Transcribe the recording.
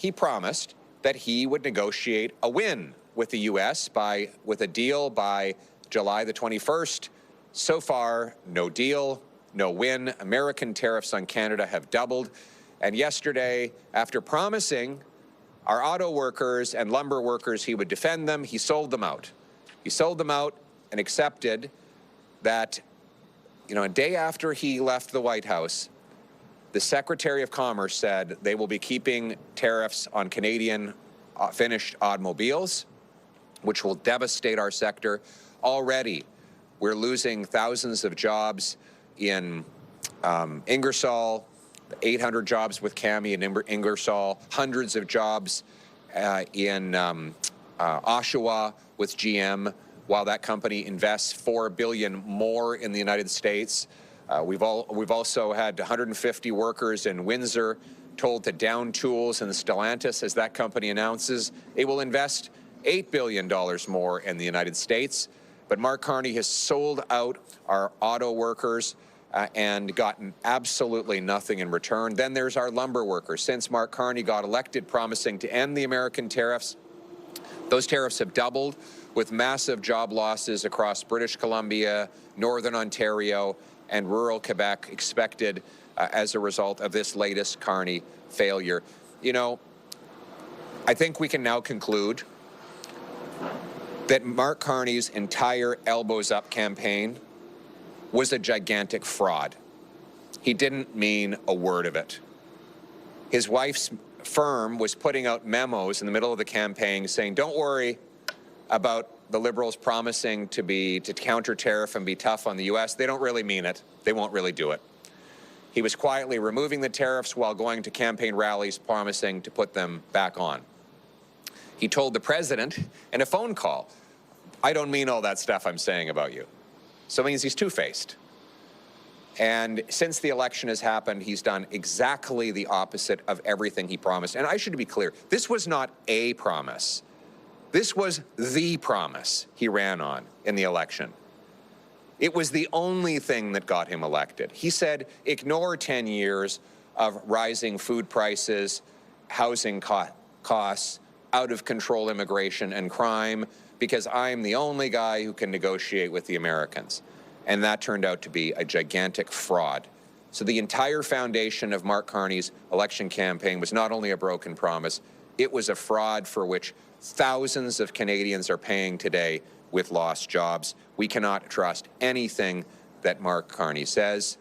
he promised that he would negotiate a win with the U.S. with a deal by July the 21st. So far, no deal, no win. American tariffs on Canada have doubled. And yesterday, after promising our auto workers and lumber workers he would defend them, he sold them out. He sold them out and accepted that, a day after he left the White House, the Secretary of Commerce said they will be keeping tariffs on Canadian finished automobiles, which will devastate our sector. Already, we're losing thousands of jobs in Ingersoll, 800 jobs with Cami in Ingersoll, hundreds of jobs in Oshawa with GM, while that company invests $4 billion more in the United States. We've also had 150 workers in Windsor told to down tools, and Stellantis, as that company announces, it will invest $8 billion more in the United States. But Mark Carney has sold out our auto workers and gotten absolutely nothing in return. Then there's our lumber workers. Since Mark Carney got elected promising to end the American tariffs, those tariffs have doubled, with massive job losses across British Columbia, Northern Ontario, and rural Quebec expected as a result of this latest Carney failure. I think we can now conclude that Mark Carney's entire elbows up campaign was a gigantic fraud. He didn't mean a word of it. His wife's firm was putting out memos in the middle of the campaign saying, don't worry about the Liberals promising to counter tariff and be tough on the U.S. They don't really mean it. They won't really do it. He was quietly removing the tariffs while going to campaign rallies promising to put them back on. He told the president in a phone call, I don't mean all that stuff I'm saying about you. So it means he's two-faced. And since the election has happened, he's done exactly the opposite of everything he promised. And I should be clear, this was not a promise. This was the promise he ran on in the election. It was the only thing that got him elected. He said, ignore 10 years of rising food prices, housing costs, out-of-control immigration and crime, because I'm the only guy who can negotiate with the Americans. And that turned out to be a gigantic fraud. So the entire foundation of Mark Carney's election campaign was not only a broken promise, it was a fraud for which thousands of Canadians are paying today with lost jobs. We cannot trust anything that Mark Carney says.